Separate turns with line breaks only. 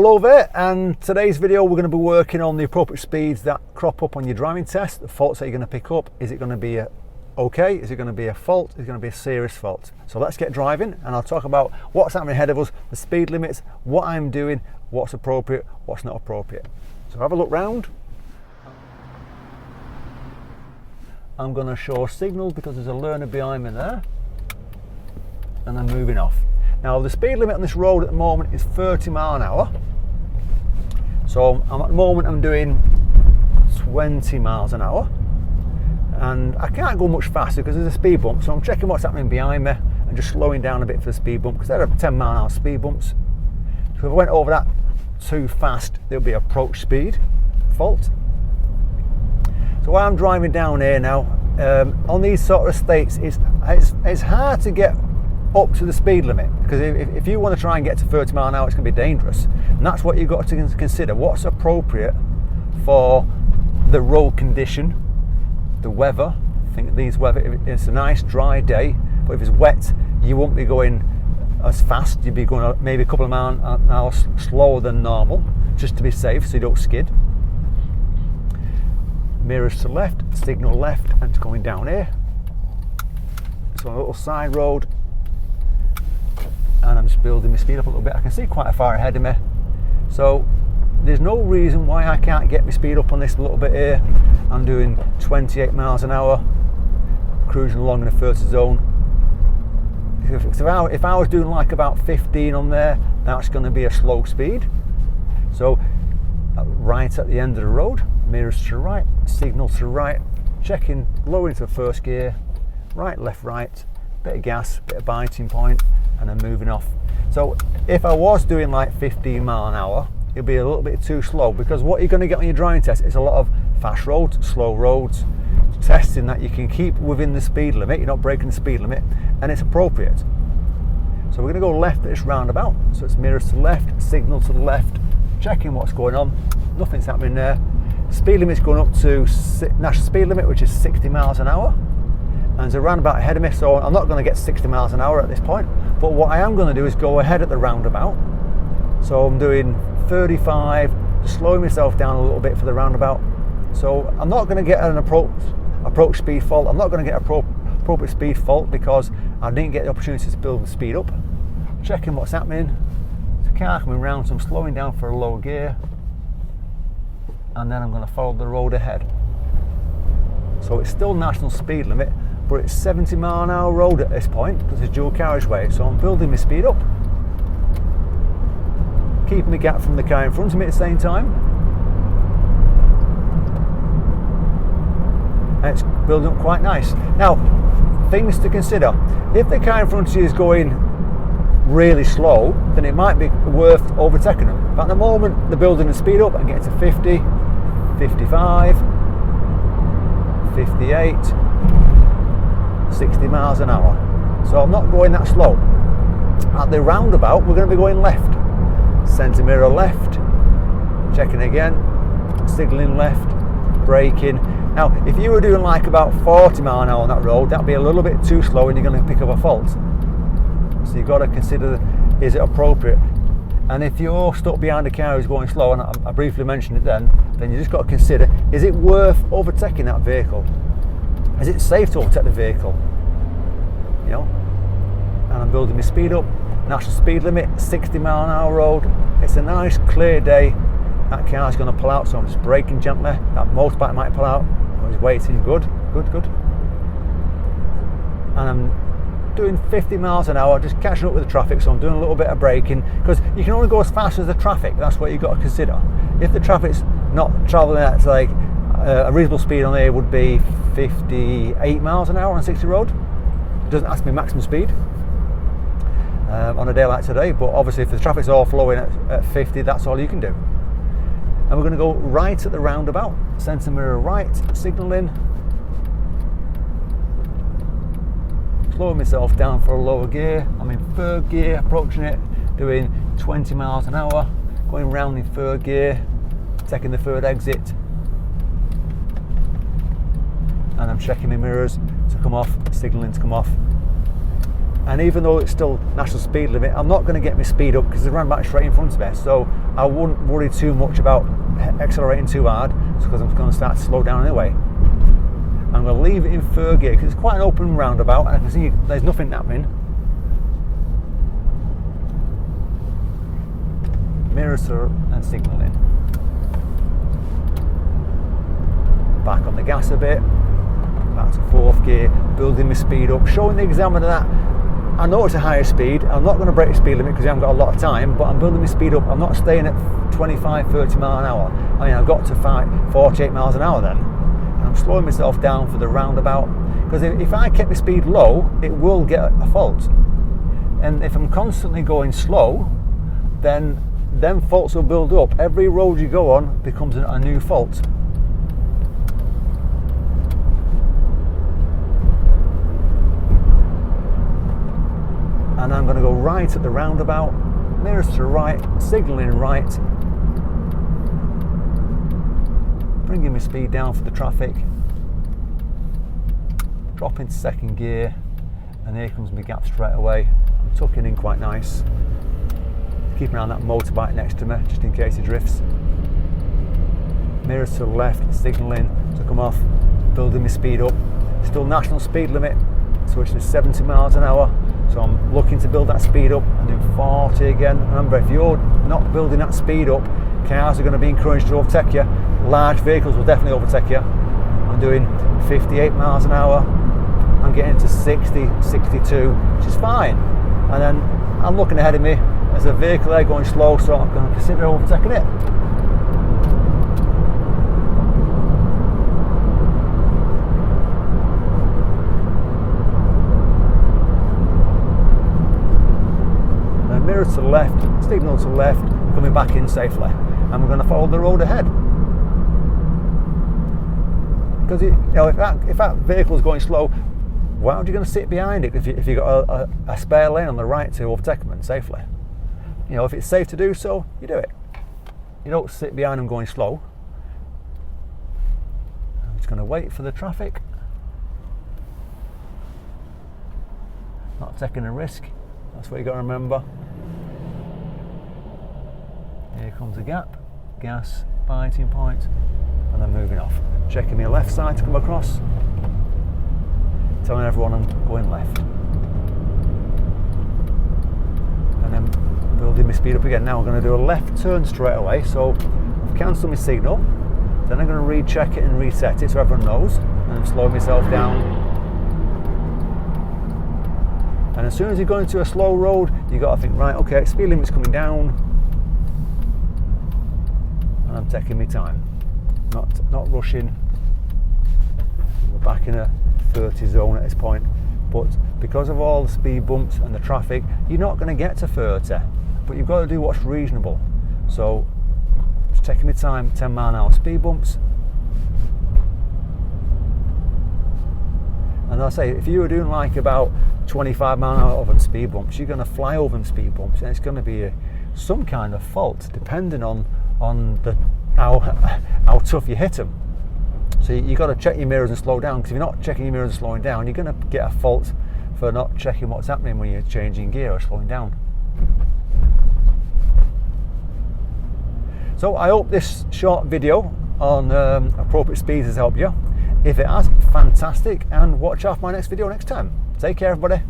Hello there, and today's video we're going to be working on the appropriate speeds that crop up on your driving test, the faults that you're going to pick up. Is it going to be a okay? Is it going to be a fault? Is it going to be a serious fault? So let's get driving and I'll talk about what's happening ahead of us, the speed limits, what I'm doing, what's appropriate, what's not appropriate. So have a look round. I'm going to show signal because there's a learner behind me there, and I'm moving off. Now the speed limit on this road at the moment is 30 miles an hour. So at the moment I'm doing 20 miles an hour, and I can't go much faster because there's a speed bump, so I'm checking what's happening behind me and just slowing down a bit for the speed bump because they're 10 mile an hour speed bumps. So if I went over that too fast, there'll be approach speed fault. So while I'm driving down here now, on these sort of estates, it's hard to get up to the speed limit because if you want to try and get to 30 mile an hour, it's going to be dangerous, and that's what you've got to consider. What's appropriate for the road condition, the weather. I think these weather, it's a nice dry day, but if it's wet you won't be going as fast. You'd be going maybe a couple of miles an hour slower than normal just to be safe so you don't skid. Mirrors to left, signal left, and it's going down here. So a little side road, and I'm just building my speed up a little bit. I can see quite far ahead of me, so there's no reason why I can't get my speed up on this a little bit here. I'm doing 28 miles an hour, cruising along in the 30 zone. If I was doing like about 15 on there, that's going to be a slow speed. So right at the end of the road, mirrors to the right, signal to the right, checking, lowering to the first gear, right, left, right, bit of gas, bit of biting point, and then moving off. So if I was doing like 15 mile an hour, it'll be a little bit too slow, because what you're going to get on your driving test is a lot of fast roads, slow roads, testing that you can keep within the speed limit, you're not breaking the speed limit, and it's appropriate. So we're going to go left at this roundabout, so it's mirrors to the left, signal to the left, checking what's going on, nothing's happening there. Speed limit's going up to national speed limit, which is 60 miles an hour, and there's a roundabout ahead of me, so I'm not going to get 60 miles an hour at this point, but what I am going to do is go ahead at the roundabout. So I'm doing 35, just slowing myself down a little bit for the roundabout. So I'm not going to get an approach speed fault. I'm not going to get appropriate speed fault because I didn't get the opportunity to build the speed up. Checking what's happening. There's a car coming round, so I'm slowing down for a lower gear, and then I'm going to follow the road ahead. So it's still national speed limit, but it's 70 mile an hour road at this point because it's dual carriageway. So I'm building my speed up, keeping the gap from the car in front of me at the same time, and it's building up quite nice. Now, things to consider: if the car in front of you is going really slow, then it might be worth overtaking them. But at the moment they're building the speed up and getting to 50, 55, 58, 60 miles an hour. So I'm not going that slow. At the roundabout we're going to be going left, centre mirror left, checking again, signalling left, braking. Now if you were doing like about 40 mile an hour on that road, that'd be a little bit too slow and you're going to pick up a fault. So you've got to consider, is it appropriate? And if you're stuck behind a car who's going slow, and I briefly mentioned it then you just got to consider, is it worth overtaking that vehicle? Is it safe to overtake the vehicle? You know? And I'm building my speed up, national speed limit, 60 mile an hour road. It's a nice clear day. That car's going to pull out, so I'm just braking gently. That motorbike might pull out. I was waiting, good. And I'm doing 50 miles an hour, just catching up with the traffic, so I'm doing a little bit of braking, because you can only go as fast as the traffic. That's what you've got to consider. If the traffic's not travelling at like a reasonable speed on here would be 58 miles an hour on 60 road. It doesn't ask me maximum speed on a day like today, but obviously if the traffic's all flowing at 50, that's all you can do. And we're going to go right at the roundabout, centre mirror right, signalling, slowing myself down for a lower gear. I'm in third gear, approaching it, doing 20 miles an hour, going round in third gear, taking the third exit, and I'm checking my mirrors to come off, signalling to come off, And even though it's still national speed limit, I'm not going to get my speed up because the roundabout is straight in front of me. So I wouldn't worry too much about accelerating too hard because I'm going to start to slow down anyway. I'm going to leave it in third gear because it's quite an open roundabout and I can see there's nothing happening. Mirrors and signalling. Back on the gas a bit. Back to fourth gear, building my speed up, showing the examiner that I know it's a higher speed. I'm not going to break the speed limit because I haven't got a lot of time, but I'm building my speed up. I'm not staying at 25, 30 mile an hour. I mean, I've got to 48 miles an hour then. And I'm slowing myself down for the roundabout. Because if I kept my speed low, it will get a fault. And if I'm constantly going slow, then faults will build up. Every road you go on becomes a new fault. And I'm going to go right at the roundabout, mirrors to the right, signalling right, bringing my speed down for the traffic, drop into second gear, and here comes my gap straight away. I'm tucking in quite nice, keeping an eye on that motorbike next to me just in case he drifts. Mirrors to the left, signalling to come off, building my speed up. Still national speed limit, switching to 70 miles an hour. So I'm looking to build that speed up and do 40 again. Remember, if you're not building that speed up, cars are going to be encouraged to overtake you. Large vehicles will definitely overtake you. I'm doing 58 miles an hour. I'm getting to 60, 62, which is fine. And then I'm looking ahead of me. There's a vehicle there going slow, so I'm going to consider overtaking it. Mirror to the left, signal to the left, coming back in safely, and we're going to follow the road ahead. Because if that vehicle is going slow, why are you going to sit behind it if you've got a spare lane on the right to overtake them safely? If it's safe to do so, you do it. You don't sit behind them going slow. I'm just going to wait for the traffic. Not taking a risk. That's what you got to remember. Here comes a gap, gas, biting point, and then moving off. Checking my left side to come across, telling everyone I'm going left. And then building my speed up again. Now I'm going to do a left turn straight away, so I've cancelled my signal, then I'm going to recheck it and reset it so everyone knows, and I'm slowing myself down. And as soon as you go into a slow road, you've got to think, right, okay, speed limit's coming down, and I'm taking my time, not rushing. We're back in a 30 zone at this point, but because of all the speed bumps and the traffic, you're not going to get to 30, but you've got to do what's reasonable. So just taking my time, 10 mile an hour speed bumps. And I say, if you were doing like about 25 mile an hour over the speed bumps, you're going to fly over the speed bumps, and it's going to be some kind of fault depending on how tough you hit them. So you've got to check your mirrors and slow down, because if you're not checking your mirrors and slowing down, you're going to get a fault for not checking what's happening when you're changing gear or slowing down. So I hope this short video on appropriate speeds has helped you. If it has, fantastic, and watch out for my next video next time. Take care, everybody.